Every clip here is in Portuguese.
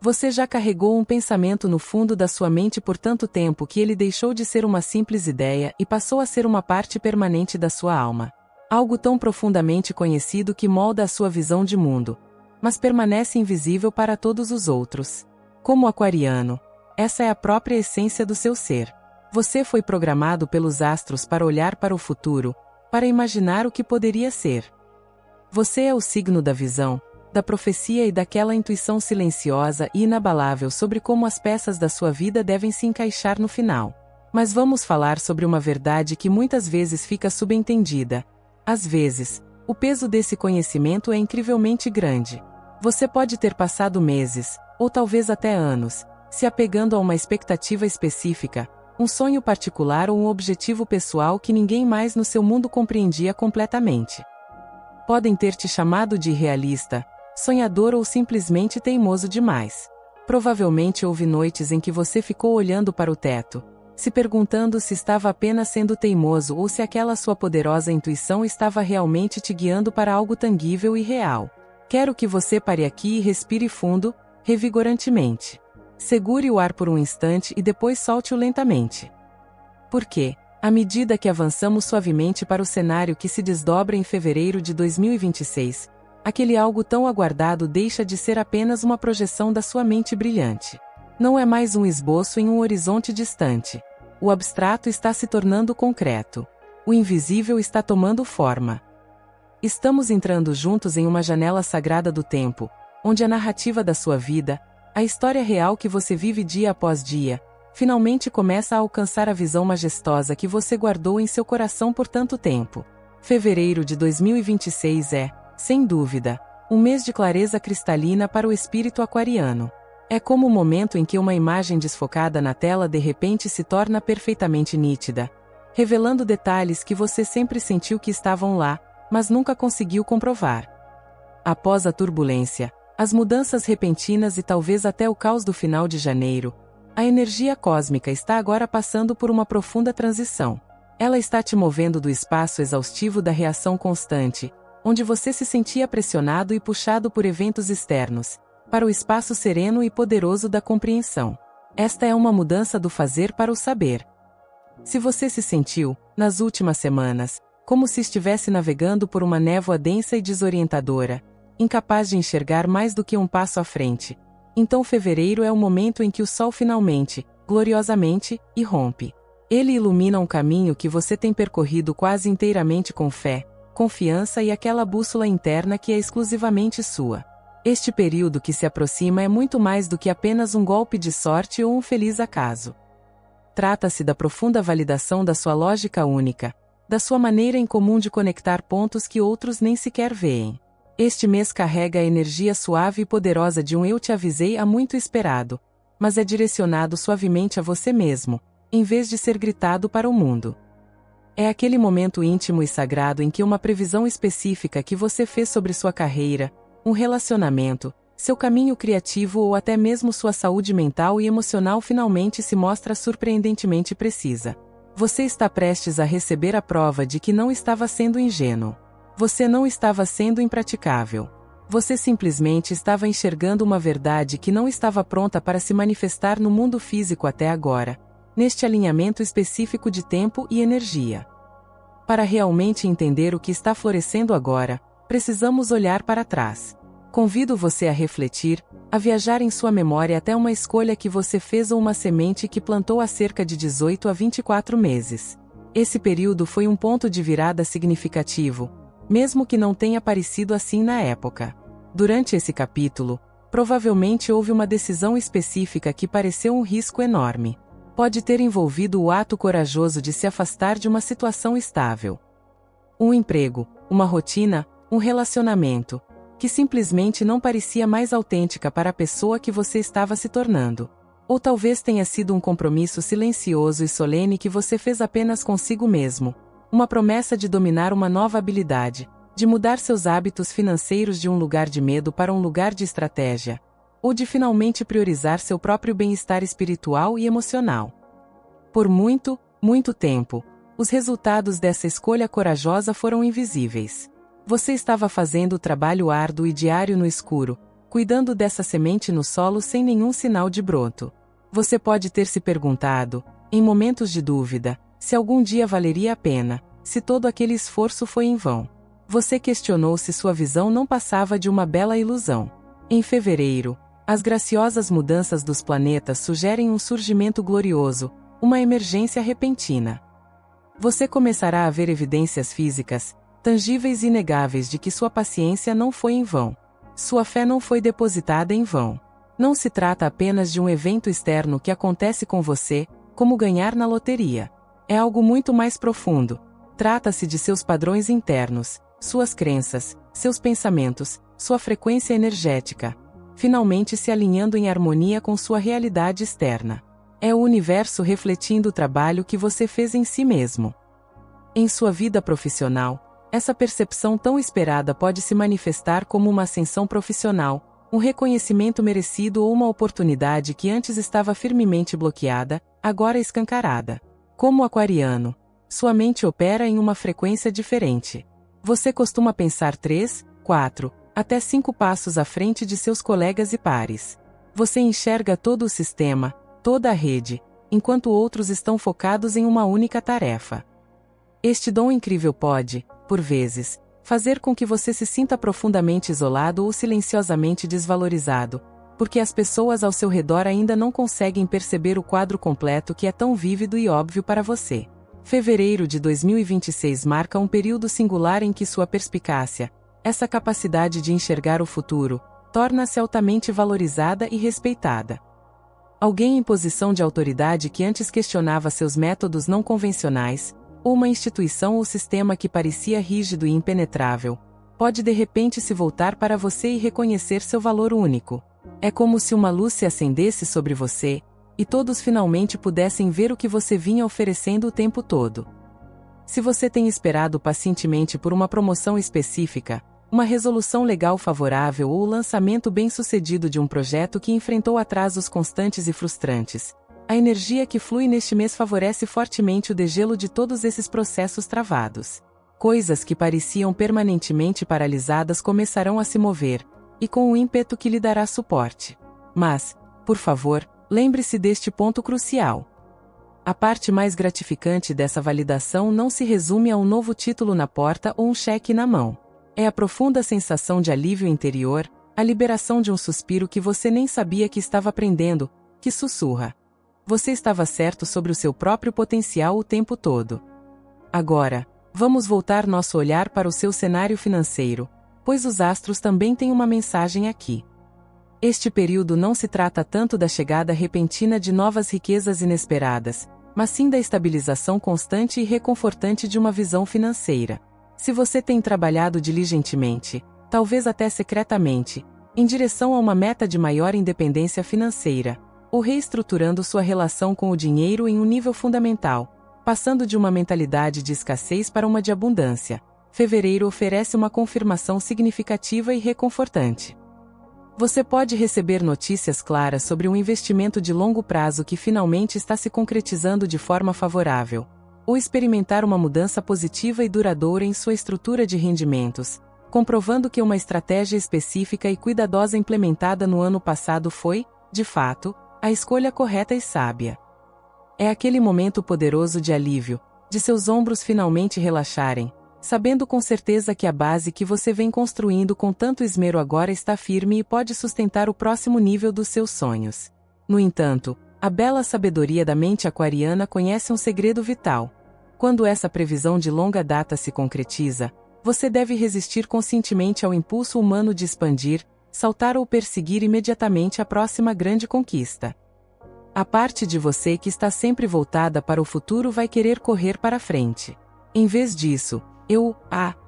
Você já carregou um pensamento no fundo da sua mente por tanto tempo que ele deixou de ser uma simples ideia e passou a ser uma parte permanente da sua alma. Algo tão profundamente conhecido que molda a sua visão de mundo, mas permanece invisível para todos os outros. Como aquariano, essa é a própria essência do seu ser. Você foi programado pelos astros para olhar para o futuro, para imaginar o que poderia ser. Você é o signo da visão, da profecia e daquela intuição silenciosa e inabalável sobre como as peças da sua vida devem se encaixar no final. Mas vamos falar sobre uma verdade que muitas vezes fica subentendida. Às vezes, o peso desse conhecimento é incrivelmente grande. Você pode ter passado meses, ou talvez até anos, se apegando a uma expectativa específica, um sonho particular ou um objetivo pessoal que ninguém mais no seu mundo compreendia completamente. Podem ter te chamado de irrealista, sonhador ou simplesmente teimoso demais. Provavelmente houve noites em que você ficou olhando para o teto, se perguntando se estava apenas sendo teimoso ou se aquela sua poderosa intuição estava realmente te guiando para algo tangível e real. Quero que você pare aqui e respire fundo, revigorantemente. Segure o ar por um instante e depois solte-o lentamente. Porque, à medida que avançamos suavemente para o cenário que se desdobra em fevereiro de 2026, aquele algo tão aguardado deixa de ser apenas uma projeção da sua mente brilhante. Não é mais um esboço em um horizonte distante. O abstrato está se tornando concreto. O invisível está tomando forma. Estamos entrando juntos em uma janela sagrada do tempo, onde a narrativa da sua vida, a história real que você vive dia após dia, finalmente começa a alcançar a visão majestosa que você guardou em seu coração por tanto tempo. Fevereiro de 2026 é, sem dúvida, um mês de clareza cristalina para o espírito aquariano. É como o momento em que uma imagem desfocada na tela de repente se torna perfeitamente nítida, revelando detalhes que você sempre sentiu que estavam lá, mas nunca conseguiu comprovar. Após a turbulência, as mudanças repentinas e talvez até o caos do final de janeiro, a energia cósmica está agora passando por uma profunda transição. Ela está te movendo do espaço exaustivo da reação constante, onde você se sentia pressionado e puxado por eventos externos, para o espaço sereno e poderoso da compreensão. Esta é uma mudança do fazer para o saber. Se você se sentiu, nas últimas semanas, como se estivesse navegando por uma névoa densa e desorientadora, incapaz de enxergar mais do que um passo à frente, então fevereiro é o momento em que o sol finalmente, gloriosamente, irrompe. Ele ilumina um caminho que você tem percorrido quase inteiramente com fé, confiança e aquela bússola interna que é exclusivamente sua. Este período que se aproxima é muito mais do que apenas um golpe de sorte ou um feliz acaso. Trata-se da profunda validação da sua lógica única, da sua maneira incomum de conectar pontos que outros nem sequer veem. Este mês carrega a energia suave e poderosa de um eu te avisei há muito esperado, mas é direcionado suavemente a você mesmo, em vez de ser gritado para o mundo. É aquele momento íntimo e sagrado em que uma previsão específica que você fez sobre sua carreira, um relacionamento, seu caminho criativo ou até mesmo sua saúde mental e emocional finalmente se mostra surpreendentemente precisa. Você está prestes a receber a prova de que não estava sendo ingênuo. Você não estava sendo impraticável. Você simplesmente estava enxergando uma verdade que não estava pronta para se manifestar no mundo físico até agora, neste alinhamento específico de tempo e energia. Para realmente entender o que está florescendo agora, precisamos olhar para trás. Convido você a refletir, a viajar em sua memória até uma escolha que você fez ou uma semente que plantou há cerca de 18 a 24 meses. Esse período foi um ponto de virada significativo, mesmo que não tenha parecido assim na época. Durante esse capítulo, provavelmente houve uma decisão específica que pareceu um risco enorme. Pode ter envolvido o ato corajoso de se afastar de uma situação estável. Um emprego, uma rotina, um relacionamento, que simplesmente não parecia mais autêntica para a pessoa que você estava se tornando. Ou talvez tenha sido um compromisso silencioso e solene que você fez apenas consigo mesmo, uma promessa de dominar uma nova habilidade, de mudar seus hábitos financeiros de um lugar de medo para um lugar de estratégia, ou de finalmente priorizar seu próprio bem-estar espiritual e emocional. Por muito, muito tempo, os resultados dessa escolha corajosa foram invisíveis. Você estava fazendo o trabalho árduo e diário no escuro, cuidando dessa semente no solo sem nenhum sinal de broto. Você pode ter se perguntado, em momentos de dúvida, se algum dia valeria a pena, se todo aquele esforço foi em vão. Você questionou se sua visão não passava de uma bela ilusão. Em fevereiro, as graciosas mudanças dos planetas sugerem um surgimento glorioso, uma emergência repentina. Você começará a ver evidências físicas, tangíveis e inegáveis de que sua paciência não foi em vão. Sua fé não foi depositada em vão. Não se trata apenas de um evento externo que acontece com você, como ganhar na loteria. É algo muito mais profundo. Trata-se de seus padrões internos, suas crenças, seus pensamentos, sua frequência energética, finalmente se alinhando em harmonia com sua realidade externa. É o universo refletindo o trabalho que você fez em si mesmo. Em sua vida profissional, essa percepção tão esperada pode se manifestar como uma ascensão profissional, um reconhecimento merecido ou uma oportunidade que antes estava firmemente bloqueada, agora escancarada. Como aquariano, sua mente opera em uma frequência diferente. Você costuma pensar 3, 4, até 5 passos à frente de seus colegas e pares. Você enxerga todo o sistema, toda a rede, enquanto outros estão focados em uma única tarefa. Este dom incrível pode, por vezes, fazer com que você se sinta profundamente isolado ou silenciosamente desvalorizado, porque as pessoas ao seu redor ainda não conseguem perceber o quadro completo que é tão vívido e óbvio para você. Fevereiro de 2026 marca um período singular em que sua perspicácia, essa capacidade de enxergar o futuro, torna-se altamente valorizada e respeitada. Alguém em posição de autoridade que antes questionava seus métodos não convencionais, ou uma instituição ou sistema que parecia rígido e impenetrável, pode de repente se voltar para você e reconhecer seu valor único. É como se uma luz se acendesse sobre você, e todos finalmente pudessem ver o que você vinha oferecendo o tempo todo. Se você tem esperado pacientemente por uma promoção específica, uma resolução legal favorável ou o lançamento bem-sucedido de um projeto que enfrentou atrasos constantes e frustrantes, a energia que flui neste mês favorece fortemente o degelo de todos esses processos travados. Coisas que pareciam permanentemente paralisadas começarão a se mover, e com o ímpeto que lhe dará suporte. Mas, por favor, lembre-se deste ponto crucial. A parte mais gratificante dessa validação não se resume a um novo título na porta ou um cheque na mão. É a profunda sensação de alívio interior, a liberação de um suspiro que você nem sabia que estava prendendo, que sussurra. Você estava certo sobre o seu próprio potencial o tempo todo. Agora, vamos voltar nosso olhar para o seu cenário financeiro, pois os astros também têm uma mensagem aqui. Este período não se trata tanto da chegada repentina de novas riquezas inesperadas, mas sim da estabilização constante e reconfortante de uma visão financeira. Se você tem trabalhado diligentemente, talvez até secretamente, em direção a uma meta de maior independência financeira, ou reestruturando sua relação com o dinheiro em um nível fundamental, passando de uma mentalidade de escassez para uma de abundância, fevereiro oferece uma confirmação significativa e reconfortante. Você pode receber notícias claras sobre um investimento de longo prazo que finalmente está se concretizando de forma favorável, ou experimentar uma mudança positiva e duradoura em sua estrutura de rendimentos, comprovando que uma estratégia específica e cuidadosa implementada no ano passado foi, de fato, a escolha correta e sábia. É aquele momento poderoso de alívio, de seus ombros finalmente relaxarem, sabendo com certeza que a base que você vem construindo com tanto esmero agora está firme e pode sustentar o próximo nível dos seus sonhos. No entanto, a bela sabedoria da mente aquariana conhece um segredo vital. Quando essa previsão de longa data se concretiza, você deve resistir conscientemente ao impulso humano de expandir, saltar ou perseguir imediatamente a próxima grande conquista. A parte de você que está sempre voltada para o futuro vai querer correr para frente. Em vez disso, eu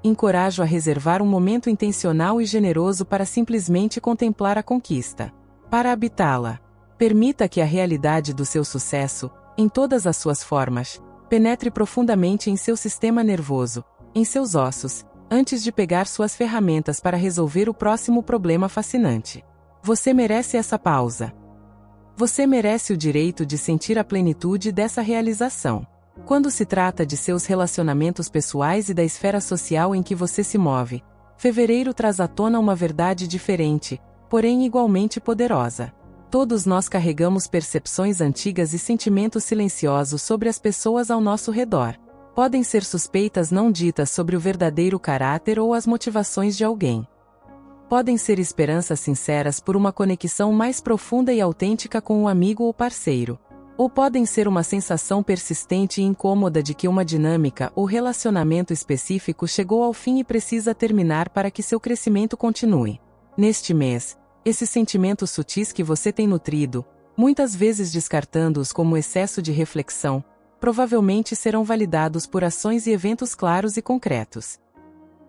encorajo a reservar um momento intencional e generoso para simplesmente contemplar a conquista. Para habitá-la, permita que a realidade do seu sucesso, em todas as suas formas, penetre profundamente em seu sistema nervoso, em seus ossos, antes de pegar suas ferramentas para resolver o próximo problema fascinante. Você merece essa pausa. Você merece o direito de sentir a plenitude dessa realização. Quando se trata de seus relacionamentos pessoais e da esfera social em que você se move, fevereiro traz à tona uma verdade diferente, porém igualmente poderosa. Todos nós carregamos percepções antigas e sentimentos silenciosos sobre as pessoas ao nosso redor. Podem ser suspeitas não ditas sobre o verdadeiro caráter ou as motivações de alguém. Podem ser esperanças sinceras por uma conexão mais profunda e autêntica com um amigo ou parceiro. Ou podem ser uma sensação persistente e incômoda de que uma dinâmica ou relacionamento específico chegou ao fim e precisa terminar para que seu crescimento continue. Neste mês, esses sentimentos sutis que você tem nutrido, muitas vezes descartando-os como excesso de reflexão, provavelmente serão validados por ações e eventos claros e concretos.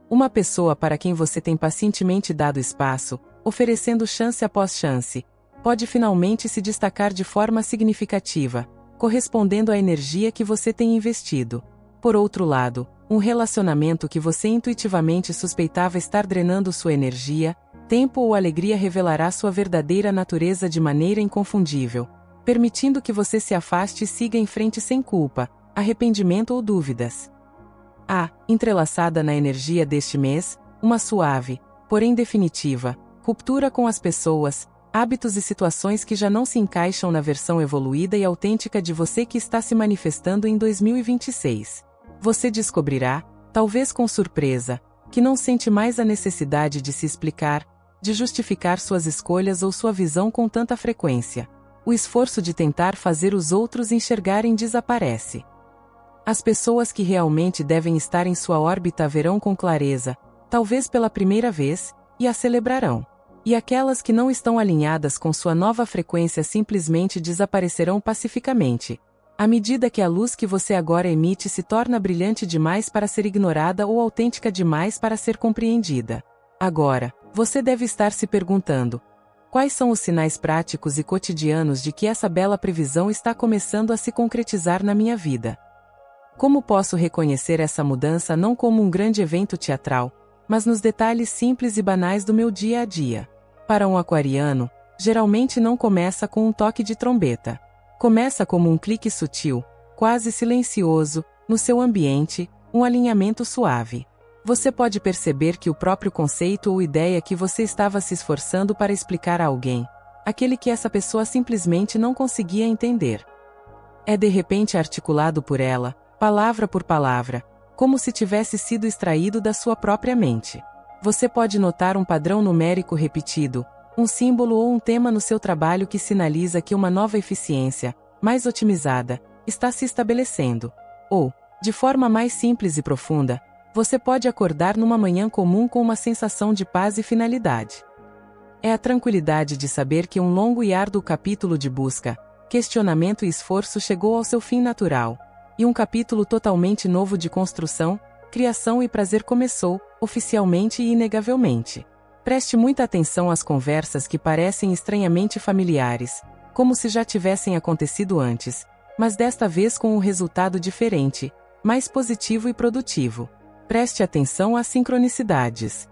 Uma pessoa para quem você tem pacientemente dado espaço, oferecendo chance após chance, pode finalmente se destacar de forma significativa, correspondendo à energia que você tem investido. Por outro lado, um relacionamento que você intuitivamente suspeitava estar drenando sua energia, tempo ou alegria revelará sua verdadeira natureza de maneira inconfundível, permitindo que você se afaste e siga em frente sem culpa, arrependimento ou dúvidas. Entrelaçada na energia deste mês, uma suave, porém definitiva, ruptura com as pessoas, hábitos e situações que já não se encaixam na versão evoluída e autêntica de você que está se manifestando em 2026. Você descobrirá, talvez com surpresa, que não sente mais a necessidade de se explicar, de justificar suas escolhas ou sua visão com tanta frequência. O esforço de tentar fazer os outros enxergarem desaparece. As pessoas que realmente devem estar em sua órbita verão com clareza, talvez pela primeira vez, e a celebrarão. E aquelas que não estão alinhadas com sua nova frequência simplesmente desaparecerão pacificamente, à medida que a luz que você agora emite se torna brilhante demais para ser ignorada ou autêntica demais para ser compreendida. Agora, você deve estar se perguntando: quais são os sinais práticos e cotidianos de que essa bela previsão está começando a se concretizar na minha vida? Como posso reconhecer essa mudança não como um grande evento teatral, mas nos detalhes simples e banais do meu dia a dia? Para um aquariano, geralmente não começa com um toque de trombeta. Começa como um clique sutil, quase silencioso, no seu ambiente, um alinhamento suave. Você pode perceber que o próprio conceito ou ideia que você estava se esforçando para explicar a alguém, aquele que essa pessoa simplesmente não conseguia entender, é de repente articulado por ela, palavra por palavra, como se tivesse sido extraído da sua própria mente. Você pode notar um padrão numérico repetido, um símbolo ou um tema no seu trabalho que sinaliza que uma nova eficiência, mais otimizada, está se estabelecendo. Ou, de forma mais simples e profunda, você pode acordar numa manhã comum com uma sensação de paz e finalidade. É a tranquilidade de saber que um longo e árduo capítulo de busca, questionamento e esforço chegou ao seu fim natural, e um capítulo totalmente novo de construção, criação e prazer começou, oficialmente e inegavelmente. Preste muita atenção às conversas que parecem estranhamente familiares, como se já tivessem acontecido antes, mas desta vez com um resultado diferente, mais positivo e produtivo. Preste atenção às sincronicidades.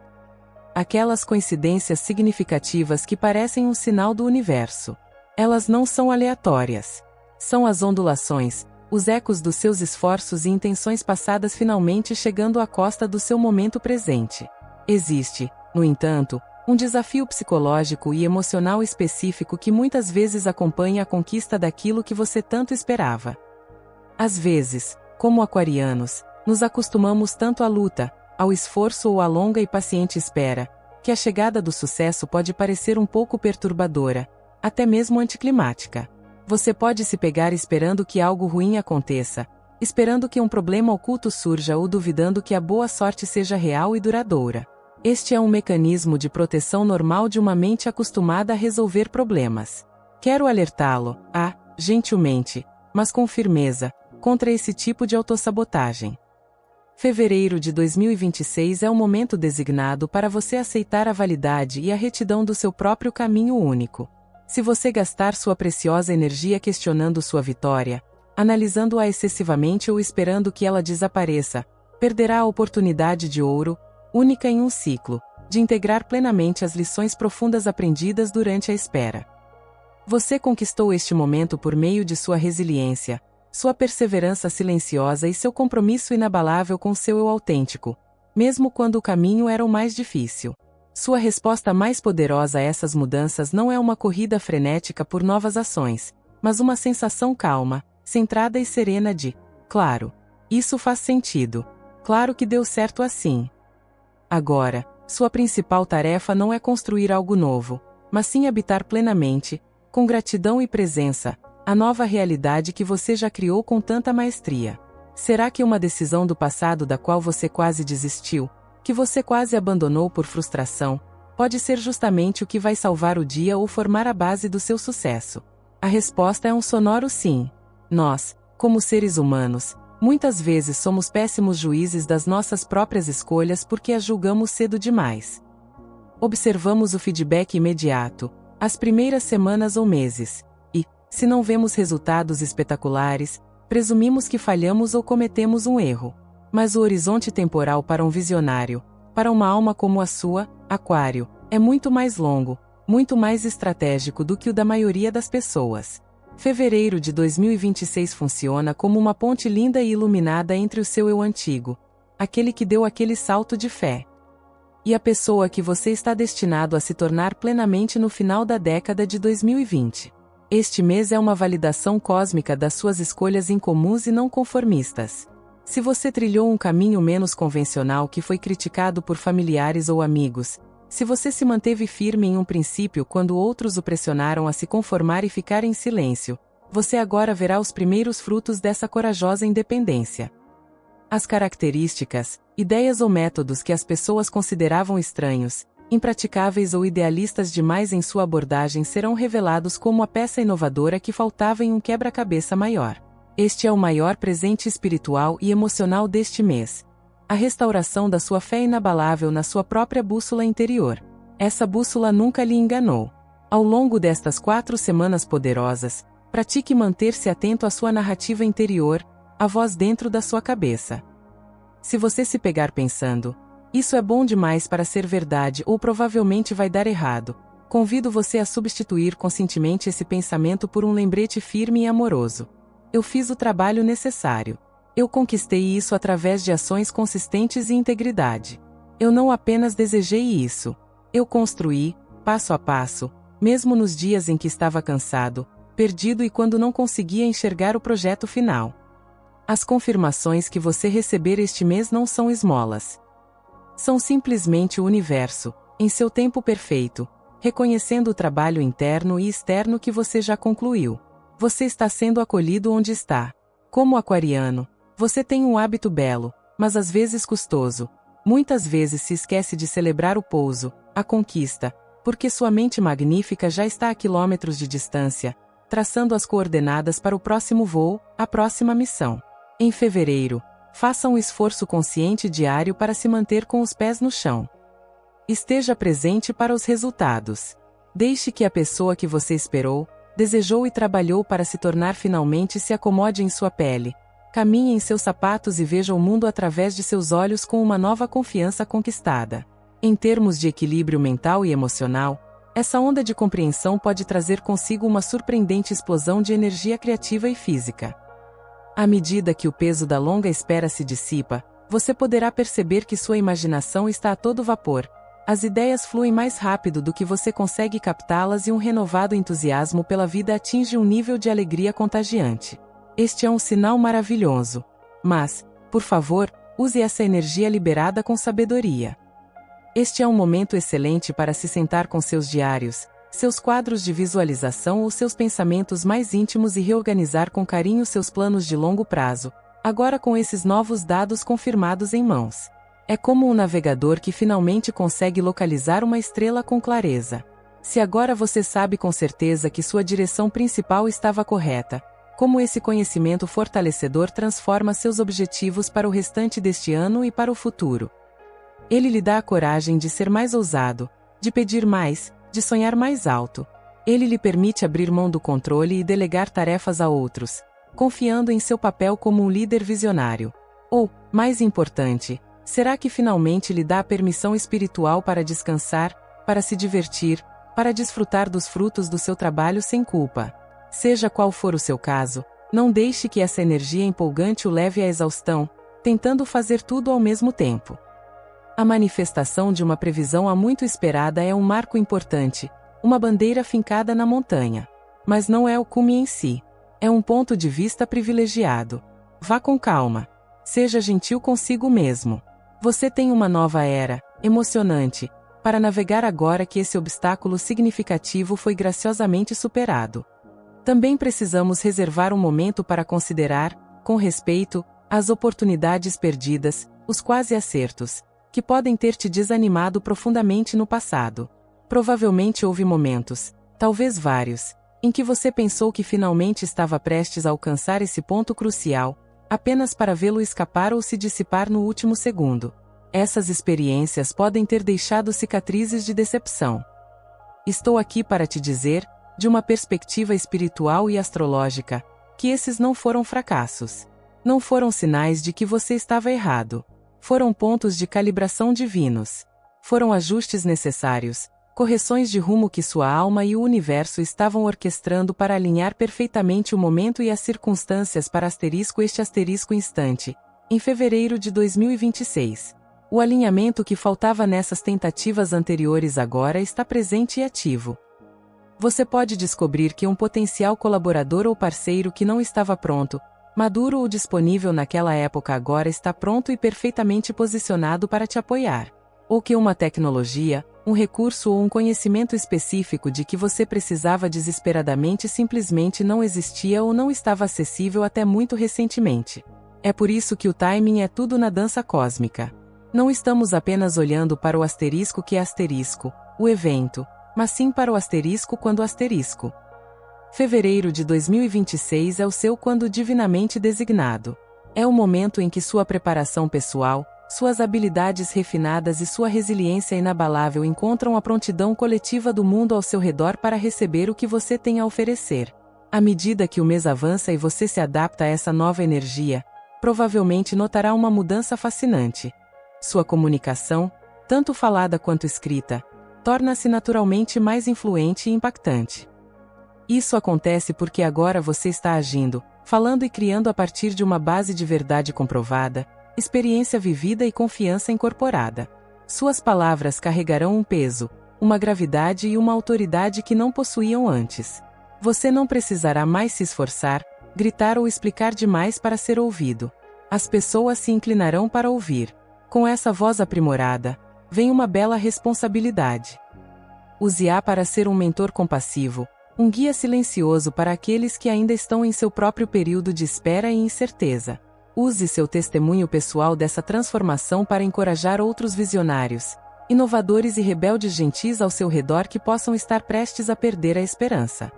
Aquelas coincidências significativas que parecem um sinal do universo. Elas não são aleatórias. São as ondulações, os ecos dos seus esforços e intenções passadas finalmente chegando à costa do seu momento presente. Existe, no entanto, um desafio psicológico e emocional específico que muitas vezes acompanha a conquista daquilo que você tanto esperava. Às vezes, como aquarianos, nos acostumamos tanto à luta, ao esforço ou à longa e paciente espera, que a chegada do sucesso pode parecer um pouco perturbadora, até mesmo anticlimática. Você pode se pegar esperando que algo ruim aconteça, esperando que um problema oculto surja ou duvidando que a boa sorte seja real e duradoura. Este é um mecanismo de proteção normal de uma mente acostumada a resolver problemas. Quero alertá-lo, gentilmente, mas com firmeza, contra esse tipo de autossabotagem. Fevereiro de 2026 é o momento designado para você aceitar a validade e a retidão do seu próprio caminho único. Se você gastar sua preciosa energia questionando sua vitória, analisando-a excessivamente ou esperando que ela desapareça, perderá a oportunidade de ouro, única em um ciclo, de integrar plenamente as lições profundas aprendidas durante a espera. Você conquistou este momento por meio de sua resiliência, sua perseverança silenciosa e seu compromisso inabalável com seu eu autêntico, mesmo quando o caminho era o mais difícil. Sua resposta mais poderosa a essas mudanças não é uma corrida frenética por novas ações, mas uma sensação calma, centrada e serena de: claro, isso faz sentido. Claro que deu certo assim. Agora, sua principal tarefa não é construir algo novo, mas sim habitar plenamente, com gratidão e presença, a nova realidade que você já criou com tanta maestria. Será que uma decisão do passado da qual você quase desistiu, que você quase abandonou por frustração, pode ser justamente o que vai salvar o dia ou formar a base do seu sucesso? A resposta é um sonoro sim. Nós, como seres humanos, muitas vezes somos péssimos juízes das nossas próprias escolhas porque as julgamos cedo demais. Observamos o feedback imediato, as primeiras semanas ou meses, e, se não vemos resultados espetaculares, presumimos que falhamos ou cometemos um erro. Mas o horizonte temporal para um visionário, para uma alma como a sua, Aquário, é muito mais longo, muito mais estratégico do que o da maioria das pessoas. Fevereiro de 2026 funciona como uma ponte linda e iluminada entre o seu eu antigo, aquele que deu aquele salto de fé, e a pessoa que você está destinado a se tornar plenamente no final da década de 2020. Este mês é uma validação cósmica das suas escolhas incomuns e não conformistas. Se você trilhou um caminho menos convencional que foi criticado por familiares ou amigos, se você se manteve firme em um princípio quando outros o pressionaram a se conformar e ficar em silêncio, você agora verá os primeiros frutos dessa corajosa independência. As características, ideias ou métodos que as pessoas consideravam estranhos, impraticáveis ou idealistas demais em sua abordagem serão revelados como a peça inovadora que faltava em um quebra-cabeça maior. Este é o maior presente espiritual e emocional deste mês. A restauração da sua fé inabalável na sua própria bússola interior. Essa bússola nunca lhe enganou. Ao longo destas 4 semanas poderosas, pratique manter-se atento à sua narrativa interior, a voz dentro da sua cabeça. Se você se pegar pensando, isso é bom demais para ser verdade ou provavelmente vai dar errado, convido você a substituir conscientemente esse pensamento por um lembrete firme e amoroso. Eu fiz o trabalho necessário. Eu conquistei isso através de ações consistentes e integridade. Eu não apenas desejei isso. Eu construí, passo a passo, mesmo nos dias em que estava cansado, perdido e quando não conseguia enxergar o projeto final. As confirmações que você receber este mês não são esmolas. São simplesmente o universo, em seu tempo perfeito, reconhecendo o trabalho interno e externo que você já concluiu. Você está sendo acolhido onde está. Como aquariano, você tem um hábito belo, mas às vezes custoso. Muitas vezes se esquece de celebrar o pouso, a conquista, porque sua mente magnífica já está a quilômetros de distância, traçando as coordenadas para o próximo voo, a próxima missão. Em fevereiro, faça um esforço consciente diário para se manter com os pés no chão. Esteja presente para os resultados. Deixe que a pessoa que você esperou, desejou e trabalhou para se tornar finalmente se acomode em sua pele. Caminhe em seus sapatos e veja o mundo através de seus olhos com uma nova confiança conquistada. Em termos de equilíbrio mental e emocional, essa onda de compreensão pode trazer consigo uma surpreendente explosão de energia criativa e física. À medida que o peso da longa espera se dissipa, você poderá perceber que sua imaginação está a todo vapor. As ideias fluem mais rápido do que você consegue captá-las e um renovado entusiasmo pela vida atinge um nível de alegria contagiante. Este é um sinal maravilhoso. Mas, por favor, use essa energia liberada com sabedoria. Este é um momento excelente para se sentar com seus diários, seus quadros de visualização ou seus pensamentos mais íntimos e reorganizar com carinho seus planos de longo prazo, agora com esses novos dados confirmados em mãos. É como um navegador que finalmente consegue localizar uma estrela com clareza. Se agora você sabe com certeza que sua direção principal estava correta, como esse conhecimento fortalecedor transforma seus objetivos para o restante deste ano e para o futuro. Ele lhe dá a coragem de ser mais ousado, de pedir mais, de sonhar mais alto. Ele lhe permite abrir mão do controle e delegar tarefas a outros, confiando em seu papel como um líder visionário. Ou, mais importante, será que finalmente lhe dá a permissão espiritual para descansar, para se divertir, para desfrutar dos frutos do seu trabalho sem culpa? Seja qual for o seu caso, não deixe que essa energia empolgante o leve à exaustão, tentando fazer tudo ao mesmo tempo. A manifestação de uma previsão há muito esperada é um marco importante, uma bandeira fincada na montanha. Mas não é o cume em si. É um ponto de vista privilegiado. Vá com calma. Seja gentil consigo mesmo. Você tem uma nova era, emocionante, para navegar agora que esse obstáculo significativo foi graciosamente superado. Também precisamos reservar um momento para considerar, com respeito, as oportunidades perdidas, os quase acertos, que podem ter te desanimado profundamente no passado. Provavelmente houve momentos, talvez vários, em que você pensou que finalmente estava prestes a alcançar esse ponto crucial, apenas para vê-lo escapar ou se dissipar no último segundo. Essas experiências podem ter deixado cicatrizes de decepção. Estou aqui para te dizer, de uma perspectiva espiritual e astrológica, que esses não foram fracassos. Não foram sinais de que você estava errado. Foram pontos de calibração divinos. Foram ajustes necessários, correções de rumo que sua alma e o universo estavam orquestrando para alinhar perfeitamente o momento e as circunstâncias para este instante, em fevereiro de 2026. O alinhamento que faltava nessas tentativas anteriores agora está presente e ativo. Você pode descobrir que um potencial colaborador ou parceiro que não estava pronto, maduro ou disponível naquela época agora está pronto e perfeitamente posicionado para te apoiar. Ou que uma tecnologia, um recurso ou um conhecimento específico de que você precisava desesperadamente simplesmente não existia ou não estava acessível até muito recentemente. É por isso que o timing é tudo na dança cósmica. Não estamos apenas olhando para o asterisco que é asterisco, o evento, mas sim para o asterisco quando asterisco. Fevereiro de 2026 é o seu quando divinamente designado. É o momento em que sua preparação pessoal, suas habilidades refinadas e sua resiliência inabalável encontram a prontidão coletiva do mundo ao seu redor para receber o que você tem a oferecer. À medida que o mês avança e você se adapta a essa nova energia, provavelmente notará uma mudança fascinante. Sua comunicação, tanto falada quanto escrita, torna-se naturalmente mais influente e impactante. Isso acontece porque agora você está agindo, falando e criando a partir de uma base de verdade comprovada, experiência vivida e confiança incorporada. Suas palavras carregarão um peso, uma gravidade e uma autoridade que não possuíam antes. Você não precisará mais se esforçar, gritar ou explicar demais para ser ouvido. As pessoas se inclinarão para ouvir. Com essa voz aprimorada, vem uma bela responsabilidade. Use-a para ser um mentor compassivo, um guia silencioso para aqueles que ainda estão em seu próprio período de espera e incerteza. Use seu testemunho pessoal dessa transformação para encorajar outros visionários, inovadores e rebeldes gentis ao seu redor que possam estar prestes a perder a esperança.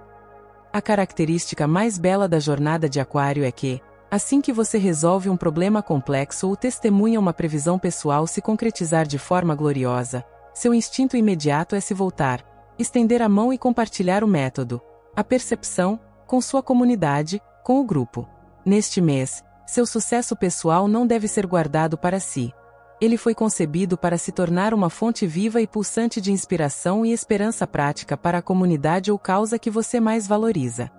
A característica mais bela da jornada de Aquário é que, assim que você resolve um problema complexo ou testemunha uma previsão pessoal se concretizar de forma gloriosa, seu instinto imediato é se voltar, estender a mão e compartilhar o método, a percepção, com sua comunidade, com o grupo. Neste mês, seu sucesso pessoal não deve ser guardado para si. Ele foi concebido para se tornar uma fonte viva e pulsante de inspiração e esperança prática para a comunidade ou causa que você mais valoriza.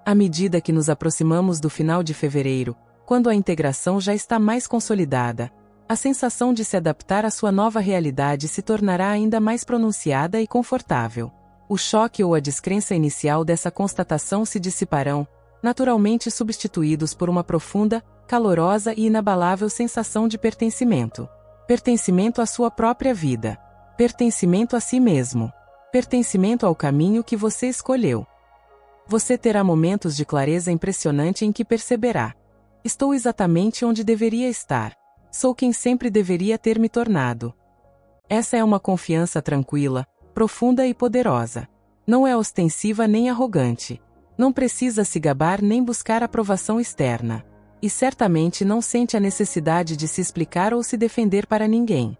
À medida que nos aproximamos do final de fevereiro, quando a integração já está mais consolidada, a sensação de se adaptar à sua nova realidade se tornará ainda mais pronunciada e confortável. O choque ou a descrença inicial dessa constatação se dissiparão, naturalmente substituídos por uma profunda, calorosa e inabalável sensação de pertencimento. Pertencimento à sua própria vida. Pertencimento a si mesmo. Pertencimento ao caminho que você escolheu. Você terá momentos de clareza impressionante em que perceberá: estou exatamente onde deveria estar. Sou quem sempre deveria ter me tornado. Essa é uma confiança tranquila, profunda e poderosa. Não é ostensiva nem arrogante. Não precisa se gabar nem buscar aprovação externa. E certamente não sente a necessidade de se explicar ou se defender para ninguém.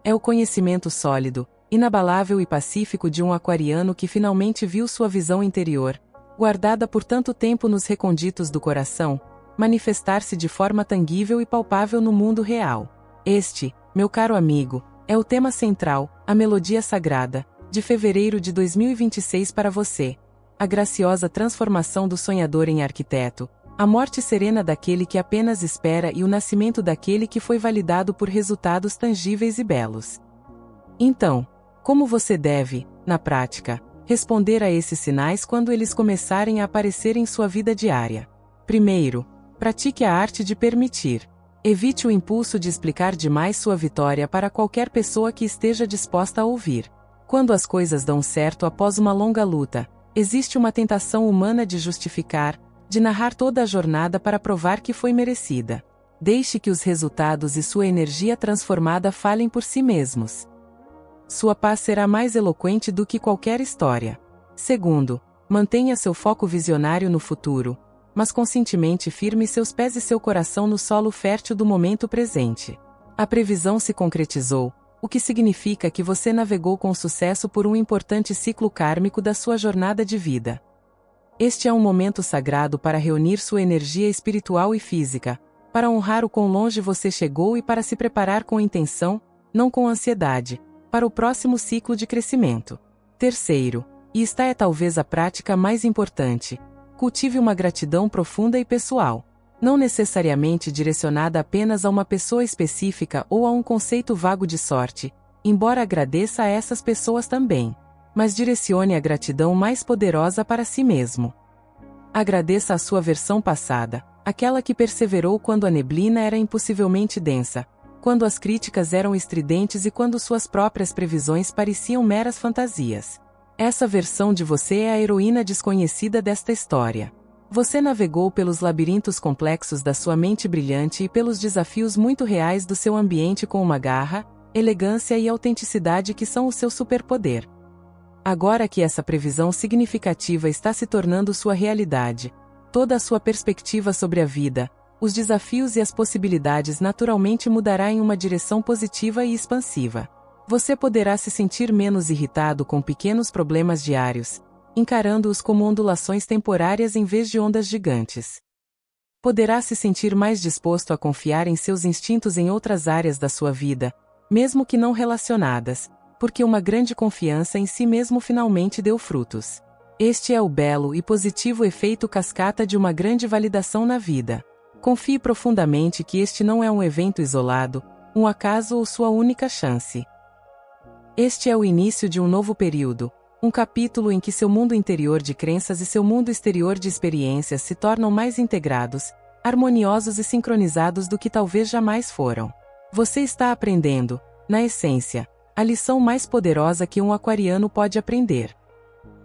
É o conhecimento sólido, inabalável e pacífico de um aquariano que finalmente viu sua visão interior, guardada por tanto tempo nos reconditos do coração, manifestar-se de forma tangível e palpável no mundo real. Este, meu caro amigo, é o tema central, a melodia sagrada, de fevereiro de 2026 para você. A graciosa transformação do sonhador em arquiteto, A morte serena daquele que apenas espera e o nascimento daquele que foi validado por resultados tangíveis e belos. Então, como você deve, na prática, responder a esses sinais quando eles começarem a aparecer em sua vida diária? Primeiro, pratique a arte de permitir. Evite o impulso de explicar demais sua vitória para qualquer pessoa que esteja disposta a ouvir. Quando as coisas dão certo após uma longa luta, existe uma tentação humana de justificar, de narrar toda a jornada para provar que foi merecida. Deixe que os resultados e sua energia transformada falem por si mesmos. Sua paz será mais eloquente do que qualquer história. Segundo, mantenha seu foco visionário no futuro, mas conscientemente firme seus pés e seu coração no solo fértil do momento presente. A previsão se concretizou, o que significa que você navegou com sucesso por um importante ciclo kármico da sua jornada de vida. Este é um momento sagrado para reunir sua energia espiritual e física, para honrar o quão longe você chegou e para se preparar com intenção, não com ansiedade, para o próximo ciclo de crescimento. Terceiro, e esta é talvez a prática mais importante, cultive uma gratidão profunda e pessoal. Não necessariamente direcionada apenas a uma pessoa específica ou a um conceito vago de sorte, embora agradeça a essas pessoas também. Mas direcione a gratidão mais poderosa para si mesmo. Agradeça a sua versão passada, aquela que perseverou quando a neblina era impossivelmente densa, quando as críticas eram estridentes e quando suas próprias previsões pareciam meras fantasias. Essa versão de você é a heroína desconhecida desta história. Você navegou pelos labirintos complexos da sua mente brilhante e pelos desafios muito reais do seu ambiente com uma garra, elegância e autenticidade que são o seu superpoder. Agora que essa previsão significativa está se tornando sua realidade, toda a sua perspectiva sobre a vida, os desafios e as possibilidades naturalmente mudará em uma direção positiva e expansiva. Você poderá se sentir menos irritado com pequenos problemas diários, encarando-os como ondulações temporárias em vez de ondas gigantes. Poderá se sentir mais disposto a confiar em seus instintos em outras áreas da sua vida, mesmo que não relacionadas, porque uma grande confiança em si mesmo finalmente deu frutos. Este é o belo e positivo efeito cascata de uma grande validação na vida. Confie profundamente que este não é um evento isolado, um acaso ou sua única chance. Este é o início de um novo período, um capítulo em que seu mundo interior de crenças e seu mundo exterior de experiências se tornam mais integrados, harmoniosos e sincronizados do que talvez jamais foram. Você está aprendendo, na essência, a lição mais poderosa que um aquariano pode aprender.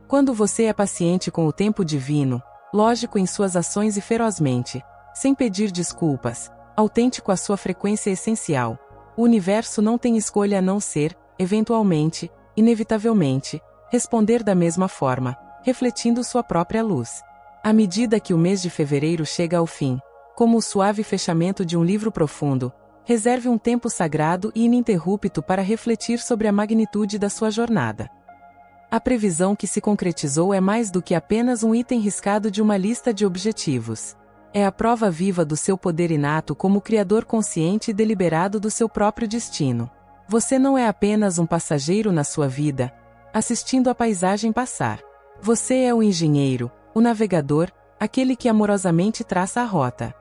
Quando você é paciente com o tempo divino, lógico em suas ações e ferozmente, sem pedir desculpas, autêntico à sua frequência essencial, o universo não tem escolha a não ser, eventualmente, inevitavelmente, responder da mesma forma, refletindo sua própria luz. À medida que o mês de fevereiro chega ao fim, como o suave fechamento de um livro profundo, reserve um tempo sagrado e ininterrupto para refletir sobre a magnitude da sua jornada. A previsão que se concretizou é mais do que apenas um item riscado de uma lista de objetivos. É a prova viva do seu poder inato como criador consciente e deliberado do seu próprio destino. Você não é apenas um passageiro na sua vida, assistindo a paisagem passar. Você é o engenheiro, o navegador, aquele que amorosamente traça a rota.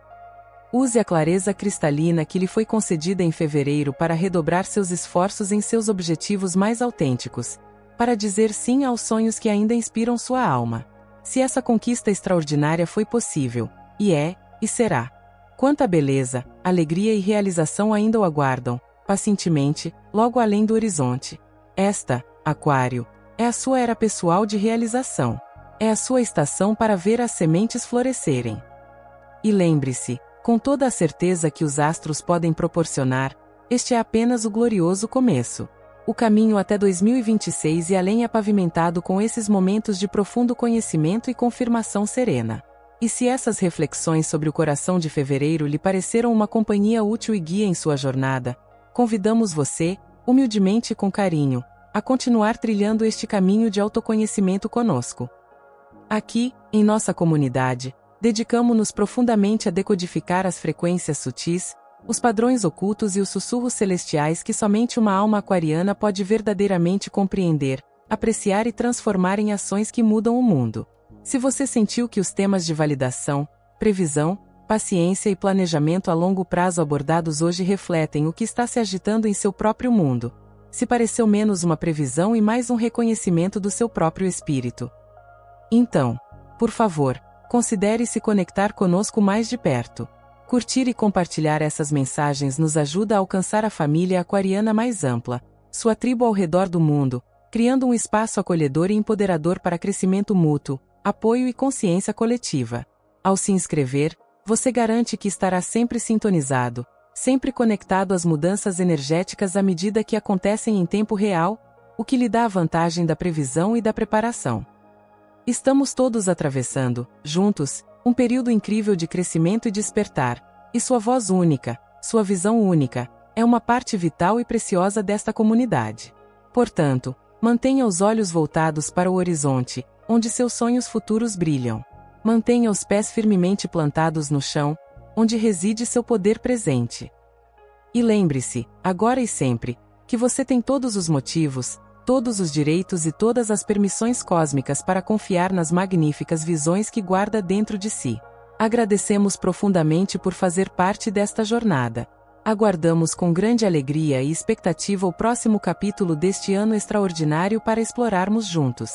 Use a clareza cristalina que lhe foi concedida em fevereiro para redobrar seus esforços em seus objetivos mais autênticos, para dizer sim aos sonhos que ainda inspiram sua alma. Se essa conquista extraordinária foi possível, e é, e será. Quanta beleza, alegria e realização ainda o aguardam, pacientemente, logo além do horizonte. Esta, Aquário, é a sua era pessoal de realização. É a sua estação para ver as sementes florescerem. E lembre-se, com toda a certeza que os astros podem proporcionar, este é apenas o glorioso começo. O caminho até 2026 e além é pavimentado com esses momentos de profundo conhecimento e confirmação serena. E se essas reflexões sobre o coração de fevereiro lhe pareceram uma companhia útil e guia em sua jornada, convidamos você, humildemente e com carinho, a continuar trilhando este caminho de autoconhecimento conosco. Aqui, em nossa comunidade, dedicamo-nos profundamente a decodificar as frequências sutis, os padrões ocultos e os sussurros celestiais que somente uma alma aquariana pode verdadeiramente compreender, apreciar e transformar em ações que mudam o mundo. Se você sentiu que os temas de validação, previsão, paciência e planejamento a longo prazo abordados hoje refletem o que está se agitando em seu próprio mundo. Se pareceu menos uma previsão e mais um reconhecimento do seu próprio espírito. Então, por favor, considere se conectar conosco mais de perto. Curtir e compartilhar essas mensagens nos ajuda a alcançar a família aquariana mais ampla, sua tribo ao redor do mundo, criando um espaço acolhedor e empoderador para crescimento mútuo, apoio e consciência coletiva. Ao se inscrever, você garante que estará sempre sintonizado, sempre conectado às mudanças energéticas à medida que acontecem em tempo real, o que lhe dá a vantagem da previsão e da preparação. Estamos todos atravessando, juntos, um período incrível de crescimento e despertar, e sua voz única, sua visão única, é uma parte vital e preciosa desta comunidade. Portanto, mantenha os olhos voltados para o horizonte, onde seus sonhos futuros brilham. Mantenha os pés firmemente plantados no chão, onde reside seu poder presente. E lembre-se, agora e sempre, que você tem todos os motivos, todos os direitos e todas as permissões cósmicas para confiar nas magníficas visões que guarda dentro de si. Agradecemos profundamente por fazer parte desta jornada. Aguardamos com grande alegria e expectativa o próximo capítulo deste ano extraordinário para explorarmos juntos.